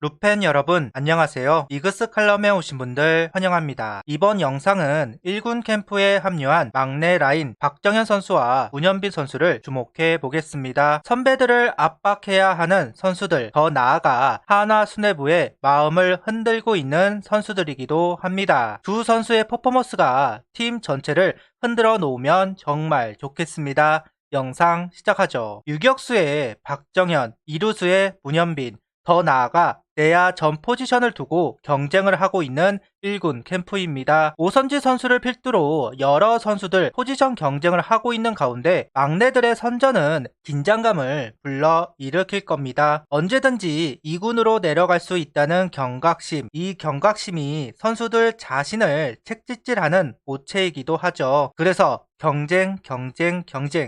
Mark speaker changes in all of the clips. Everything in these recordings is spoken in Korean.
Speaker 1: 루펜 여러분 안녕하세요. 이그스 칼럼에 오신 분들 환영합니다. 이번 영상은 1군 캠프에 합류한 막내 라인 박정현 선수와 문현빈 선수를 주목해 보겠습니다. 선배들을 압박해야 하는 선수들, 더 나아가 한화 수뇌부의 마음을 흔들고 있는 선수들이기도 합니다. 두 선수의 퍼포먼스가 팀 전체를 흔들어 놓으면 정말 좋겠습니다. 영상 시작하죠. 유격수의 박정현, 이루수의 문현빈, 더 나아가 내야 전 포지션을 두고 경쟁을 하고 있는 1군 캠프입니다. 오선지 선수를 필두로 여러 선수들 포지션 경쟁을 하고 있는 가운데 막내들의 선전은 긴장감을 불러 일으킬 겁니다. 언제든지 2군으로 내려갈 수 있다는 경각심, 이 경각심이 선수들 자신을 책짓질하는 모체이기도 하죠. 그래서 경쟁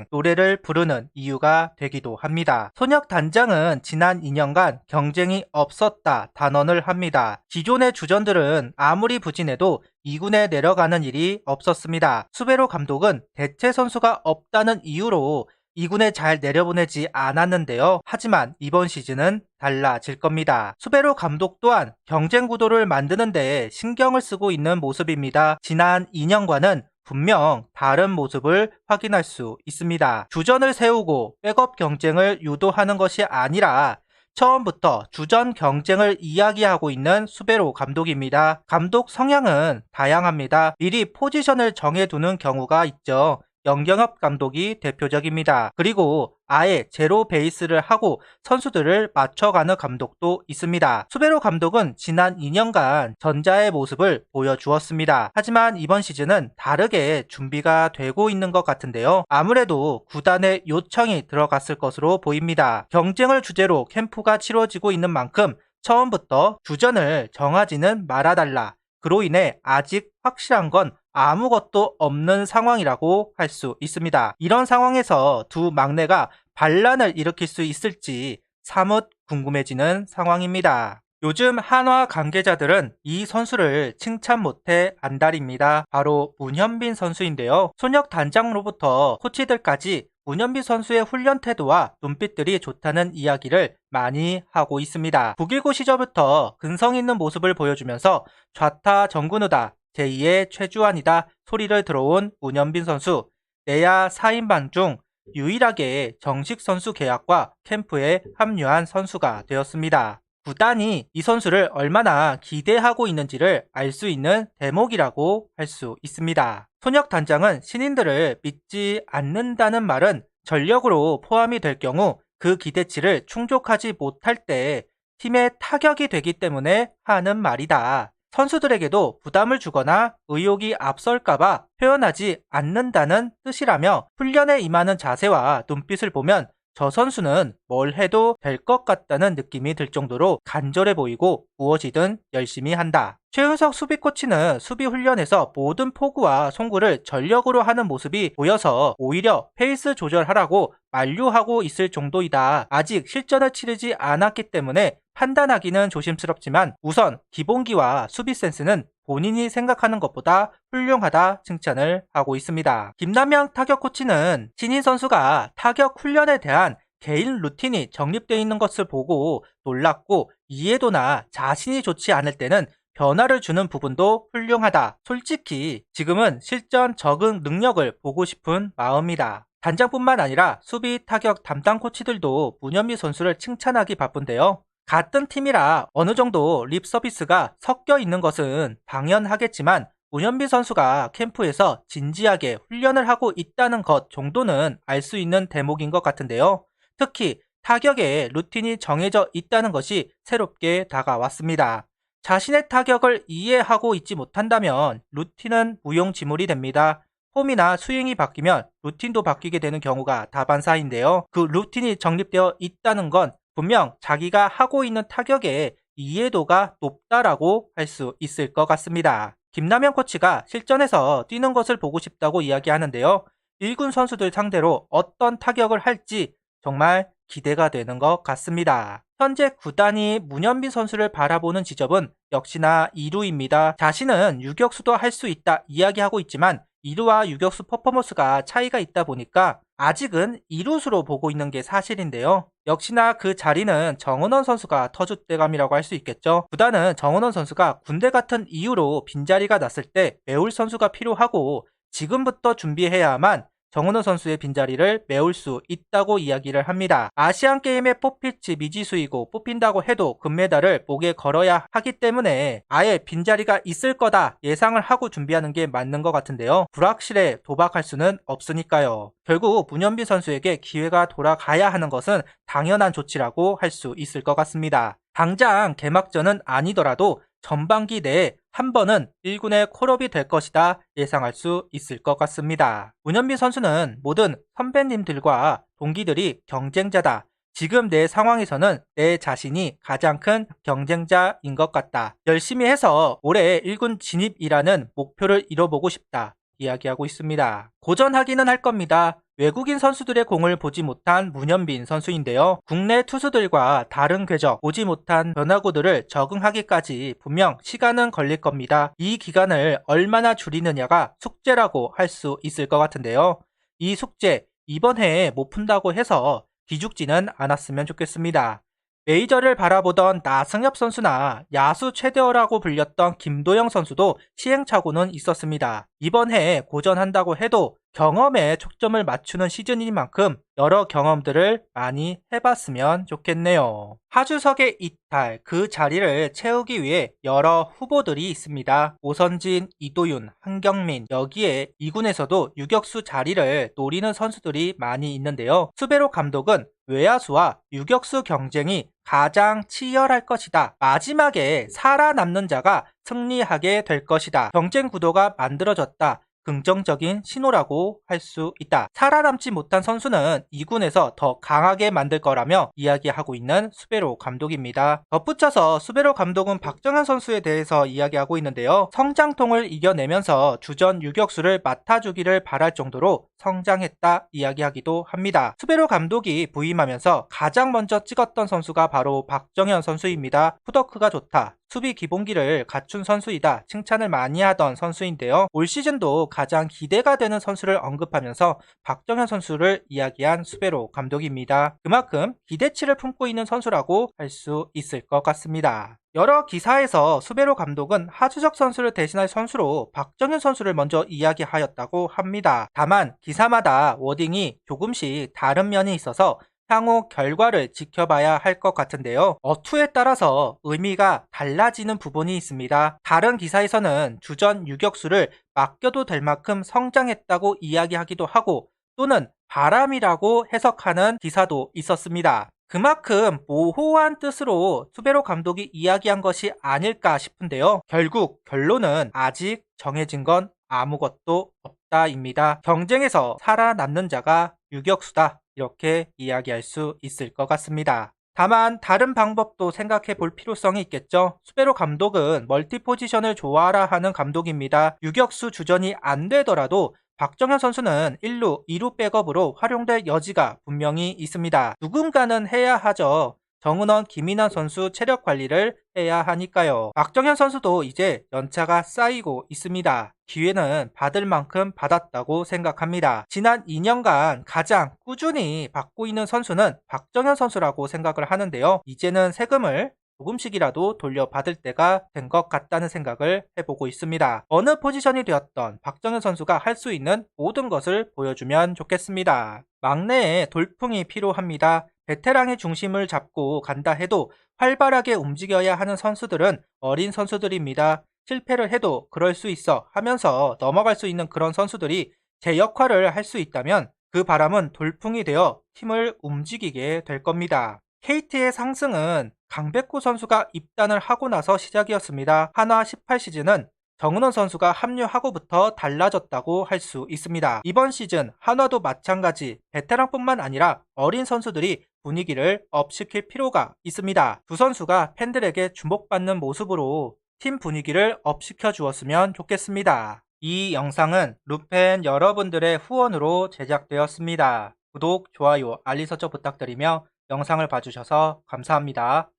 Speaker 1: 노래를 부르는 이유가 되기도 합니다. 손혁 단장은 지난 2년간 경쟁이 없었다 단언을 합니다. 기존의 주전들은 아무리 부진해도 2군에 내려가는 일이 없었습니다. 수베로 감독은 대체 선수가 없다는 이유로 2군에 잘 내려보내지 않았는데요. 하지만 이번 시즌은 달라질 겁니다. 수베로 감독 또한 경쟁 구도를 만드는 데 신경을 쓰고 있는 모습입니다. 지난 2년과는 분명 다른 모습을 확인할 수 있습니다. 주전을 세우고 백업 경쟁을 유도하는 것이 아니라 처음부터 주전 경쟁을 이야기하고 있는 수베로 감독입니다. 감독 성향은 다양합니다. 미리 포지션을 정해두는 경우가 있죠. 영경엽 감독이 대표적입니다. 그리고 아예 제로 베이스를 하고 선수들을 맞춰가는 감독도 있습니다. 수베로 감독은 지난 2년간 전자의 모습을 보여주었습니다. 하지만 이번 시즌은 다르게 준비가 되고 있는 것 같은데요. 아무래도 구단의 요청이 들어갔을 것으로 보입니다. 경쟁을 주제로 캠프가 치러지고 있는 만큼 처음부터 주전을 정하지는 말아달라. 그로 인해 아직 확실한 건 아무것도 없는 상황이라고 할 수 있습니다. 이런 상황에서 두 막내가 반란을 일으킬 수 있을지 사뭇 궁금해지는 상황입니다. 요즘 한화 관계자들은 이 선수를 칭찬 못해 안달입니다. 바로 문현빈 선수인데요. 손혁 단장로부터 코치들까지 문현빈 선수의 훈련 태도와 눈빛들이 좋다는 이야기를 많이 하고 있습니다. 북일고 시절부터 근성 있는 모습을 보여주면서 좌타 정근우다, 제2의 최주환이다 소리를 들어온 문현빈 선수. 내야 4인방 중 유일하게 정식 선수 계약과 캠프에 합류한 선수가 되었습니다. 구단이 이 선수를 얼마나 기대하고 있는지를 알 수 있는 대목이라고 할 수 있습니다. 손혁 단장은 신인들을 믿지 않는다는 말은 전력으로 포함이 될 경우 그 기대치를 충족하지 못할 때 팀에 타격이 되기 때문에 하는 말이다. 선수들에게도 부담을 주거나 의욕이 앞설까봐 표현하지 않는다는 뜻이라며 훈련에 임하는 자세와 눈빛을 보면 저 선수는 뭘 해도 될 것 같다는 느낌이 들 정도로 간절해 보이고 무엇이든 열심히 한다. 최은석 수비 코치는 수비 훈련에서 모든 포구와 송구를 전력으로 하는 모습이 보여서 오히려 페이스 조절하라고 만류하고 있을 정도이다. 아직 실전을 치르지 않았기 때문에 판단하기는 조심스럽지만 우선 기본기와 수비 센스는 본인이 생각하는 것보다 훌륭하다 칭찬을 하고 있습니다. 김남영 타격 코치는 신인 선수가 타격 훈련에 대한 개인 루틴이 정립되어 있는 것을 보고 놀랐고 이해도나 자신이 좋지 않을 때는 변화를 주는 부분도 훌륭하다. 솔직히 지금은 실전 적응 능력을 보고 싶은 마음이다. 단장뿐만 아니라 수비 타격 담당 코치들도 문현빈 선수를 칭찬하기 바쁜데요. 같은 팀이라 어느 정도 립 서비스가 섞여 있는 것은 당연하겠지만 문현빈 선수가 캠프에서 진지하게 훈련을 하고 있다는 것 정도는 알 수 있는 대목인 것 같은데요. 특히 타격에 루틴이 정해져 있다는 것이 새롭게 다가왔습니다. 자신의 타격을 이해하고 있지 못한다면 루틴은 무용지물이 됩니다. 폼이나 스윙이 바뀌면 루틴도 바뀌게 되는 경우가 다반사인데요. 그 루틴이 정립되어 있다는 건 분명 자기가 하고 있는 타격의 이해도가 높다라고 할 수 있을 것 같습니다. 김남영 코치가 실전에서 뛰는 것을 보고 싶다고 이야기하는데요. 1군 선수들 상대로 어떤 타격을 할지 정말 기대가 되는 것 같습니다. 현재 구단이 문현빈 선수를 바라보는 지점은 역시나 2루입니다. 자신은 유격수도 할 수 있다 이야기하고 있지만 2루와 유격수 퍼포먼스가 차이가 있다 보니까 아직은 2루수로 보고 있는 게 사실인데요. 역시나 그 자리는 정은원 선수가 터줏대감이라고 할 수 있겠죠. 구단은 정은원 선수가 군대 같은 이유로 빈자리가 났을 때 메울 선수가 필요하고 지금부터 준비해야만 정은호 선수의 빈자리를 메울 수 있다고 이야기를 합니다. 아시안게임에 뽑힐지 미지수이고 뽑힌다고 해도 금메달을 목에 걸어야 하기 때문에 아예 빈자리가 있을 거다 예상을 하고 준비하는 게 맞는 것 같은데요. 불확실해 도박할 수는 없으니까요. 결국 문현빈 선수에게 기회가 돌아가야 하는 것은 당연한 조치라고 할 수 있을 것 같습니다. 당장 개막전은 아니더라도 전반기 내에 한 번은 1군의 콜업이 될 것이다 예상할 수 있을 것 같습니다. 문현빈 선수는 모든 선배님들과 동기들이 경쟁자다. 지금 내 상황에서는 내 자신이 가장 큰 경쟁자인 것 같다. 열심히 해서 올해 1군 진입이라는 목표를 이뤄보고 싶다. 이야기하고 있습니다. 고전하기는 할 겁니다. 외국인 선수들의 공을 보지 못한 문현빈 선수인데요. 국내 투수들과 다른 궤적, 보지 못한 변화구들을 적응하기까지 분명 시간은 걸릴 겁니다. 이 기간을 얼마나 줄이느냐가 숙제라고 할 수 있을 것 같은데요. 이 숙제 이번 해에 못 푼다고 해서 기죽지는 않았으면 좋겠습니다. 메이저를 바라보던 나승엽 선수나 야수 최대어라고 불렸던 김도영 선수도 시행착오는 있었습니다. 이번 해에 고전한다고 해도 경험에 초점을 맞추는 시즌인 만큼 여러 경험들을 많이 해봤으면 좋겠네요. 하주석의 이탈, 그 자리를 채우기 위해 여러 후보들이 있습니다. 오선진, 이도윤, 한경민, 여기에 2군에서도 유격수 자리를 노리는 선수들이 많이 있는데요. 수베로 감독은 외야수와 유격수 경쟁이 가장 치열할 것이다. 마지막에 살아남는 자가 승리하게 될 것이다. 경쟁 구도가 만들어졌다. 긍정적인 신호라고 할 수 있다. 살아남지 못한 선수는 2군에서 더 강하게 만들 거라며 이야기하고 있는 수베로 감독입니다. 덧붙여서 수베로 감독은 박정현 선수에 대해서 이야기하고 있는데요. 성장통을 이겨내면서 주전 유격수를 맡아주기를 바랄 정도로 성장했다 이야기하기도 합니다. 수베로 감독이 부임하면서 가장 먼저 찍었던 선수가 바로 박정현 선수입니다. 푸더크가 좋다. 수비 기본기를 갖춘 선수이다. 칭찬을 많이 하던 선수인데요. 올 시즌도 가장 기대가 되는 선수를 언급하면서 박정현 선수를 이야기한 수베로 감독입니다. 그만큼 기대치를 품고 있는 선수라고 할 수 있을 것 같습니다. 여러 기사에서 수베로 감독은 하주석 선수를 대신할 선수로 박정현 선수를 먼저 이야기하였다고 합니다. 다만 기사마다 워딩이 조금씩 다른 면이 있어서 향후 결과를 지켜봐야 할 것 같은데요. 어투에 따라서 의미가 달라지는 부분이 있습니다. 다른 기사에서는 주전 유격수를 맡겨도 될 만큼 성장했다고 이야기하기도 하고 또는 바람이라고 해석하는 기사도 있었습니다. 그만큼 모호한 뜻으로 수베로 감독이 이야기한 것이 아닐까 싶은데요. 결국 결론은 아직 정해진 건 아무것도 없다입니다. 경쟁에서 살아남는 자가 유격수다. 이렇게 이야기할 수 있을 것 같습니다. 다만 다른 방법도 생각해 볼 필요성이 있겠죠. 수베로 감독은 멀티 포지션을 좋아하라 하는 감독입니다. 유격수 주전이 안 되더라도 박정현 선수는 1루, 2루 백업으로 활용될 여지가 분명히 있습니다. 누군가는 해야 하죠. 정은원, 김인환 선수 체력 관리를 해야 하니까요. 박정현 선수도 이제 연차가 쌓이고 있습니다. 기회는 받을 만큼 받았다고 생각합니다. 지난 2년간 가장 꾸준히 받고 있는 선수는 박정현 선수라고 생각을 하는데요. 이제는 세금을 조금씩이라도 돌려받을 때가 된 것 같다는 생각을 해보고 있습니다. 어느 포지션이 되었던 박정현 선수가 할 수 있는 모든 것을 보여주면 좋겠습니다. 막내에 돌풍이 필요합니다. 베테랑의 중심을 잡고 간다 해도 활발하게 움직여야 하는 선수들은 어린 선수들입니다. 실패를 해도 그럴 수 있어 하면서 넘어갈 수 있는 그런 선수들이 제 역할을 할 수 있다면 그 바람은 돌풍이 되어 팀을 움직이게 될 겁니다. KT의 상승은 강백호 선수가 입단을 하고 나서 시작이었습니다. 한화 18시즌은 정은원 선수가 합류하고부터 달라졌다고 할 수 있습니다. 이번 시즌 한화도 마찬가지 베테랑뿐만 아니라 어린 선수들이 분위기를 업시킬 필요가 있습니다. 두 선수가 팬들에게 주목받는 모습으로 팀 분위기를 업시켜 주었으면 좋겠습니다. 이 영상은 루펜 여러분들의 후원으로 제작되었습니다. 구독, 좋아요, 알림 설정 부탁드리며 영상을 봐주셔서 감사합니다.